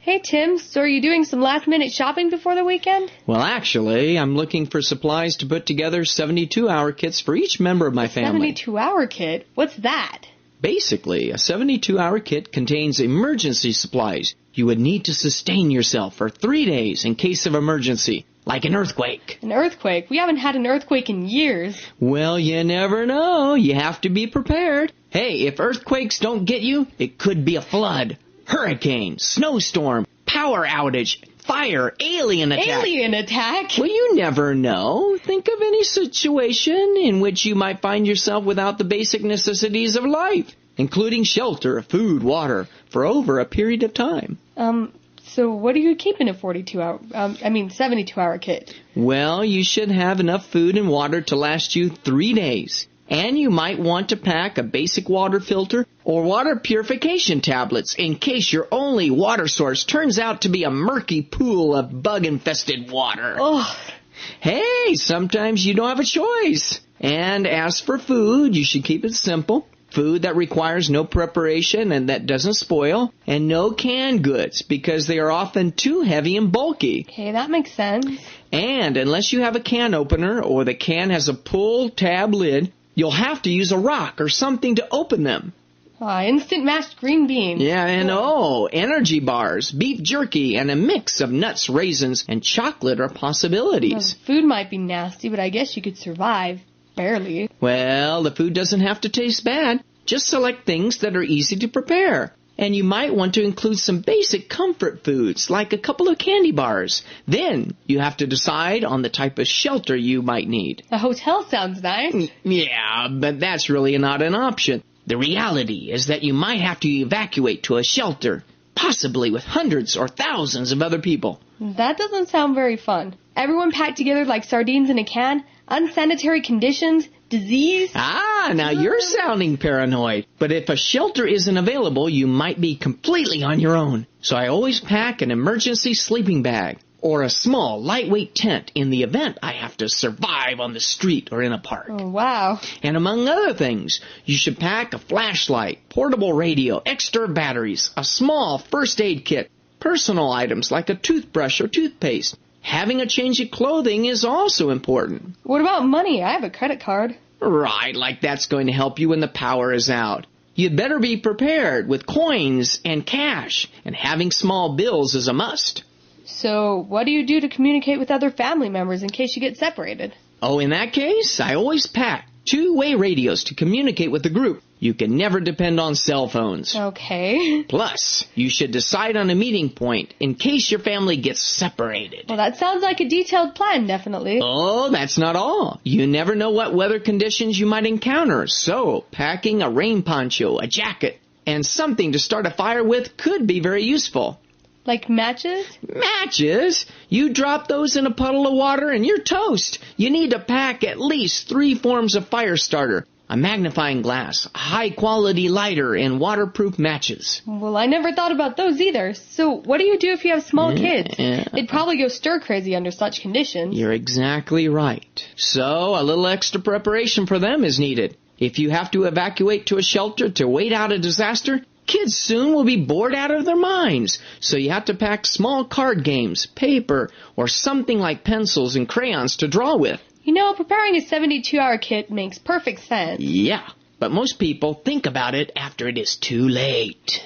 Hey, Tim, so are you doing some last-minute shopping before the weekend? Well, actually, I'm looking for supplies to put together 72-hour kits for each member of my family. 72-hour kit? What's that? Basically, a 72-hour kit contains emergency supplies you would need to sustain yourself for 3 days in case of emergency, like an earthquake. An earthquake? We haven't had an earthquake in years. Well, you never know. You have to be prepared. Hey, if earthquakes don't get you, it could be a flood, hurricane, snowstorm, power outage, fire, alien attack. Alien attack? Well, you never know. Think of any situation in which you might find yourself without the basic necessities of life, including shelter, food, water, for over a period of time. So what do you keep in a 72-hour kit? Well, you should have enough food and water to last you 3 days. And you might want to pack a basic water filter or water purification tablets in case your only water source turns out to be a murky pool of bug-infested water. Ugh. Hey, sometimes you don't have a choice. And as for food, you should keep it simple. Food that requires no preparation and that doesn't spoil, and no canned goods because they are often too heavy and bulky. Okay, that makes sense. And unless you have a can opener or the can has a pull tab lid, you'll have to use a rock or something to open them. Instant mashed green beans. Yeah, and energy bars, beef jerky, and a mix of nuts, raisins, and chocolate are possibilities. Well, food might be nasty, but I guess you could survive. Barely. Well, the food doesn't have to taste bad. Just select things that are easy to prepare. And you might want to include some basic comfort foods, like a couple of candy bars. Then you have to decide on the type of shelter you might need. A hotel sounds nice. Yeah, but that's really not an option. The reality is that you might have to evacuate to a shelter, possibly with hundreds or thousands of other people. That doesn't sound very fun. Everyone packed together like sardines in a can, unsanitary conditions, disease. Now you're sounding paranoid. But if a shelter isn't available, you might be completely on your own. So I always pack an emergency sleeping bag or a small, lightweight tent in the event I have to survive on the street or in a park. Oh, wow. And among other things, you should pack a flashlight, portable radio, extra batteries, a small first aid kit, personal items like a toothbrush or toothpaste. Having a change of clothing is also important. What about money? I have a credit card. Right, like that's going to help you when the power is out. You'd better be prepared with coins and cash, and having small bills is a must. So, what do you do to communicate with other family members in case you get separated? Oh, in that case, I always pack two-way radios to communicate with the group. You can never depend on cell phones. Okay. Plus, you should decide on a meeting point in case your family gets separated. Well, that sounds like a detailed plan, definitely. Oh, that's not all. You never know what weather conditions you might encounter, so packing a rain poncho, a jacket, and something to start a fire with could be very useful. Like matches? Matches? You drop those in a puddle of water and you're toast. You need to pack at least 3 forms of fire starter. A magnifying glass, a high-quality lighter, and waterproof matches. Well, I never thought about those either. So what do you do if you have small kids? They'd probably go stir-crazy under such conditions. You're exactly right. So a little extra preparation for them is needed. If you have to evacuate to a shelter to wait out a disaster, kids soon will be bored out of their minds. So you have to pack small card games, paper, or something like pencils and crayons to draw with. You know, preparing a 72-hour kit makes perfect sense. Yeah, but most people think about it after it is too late.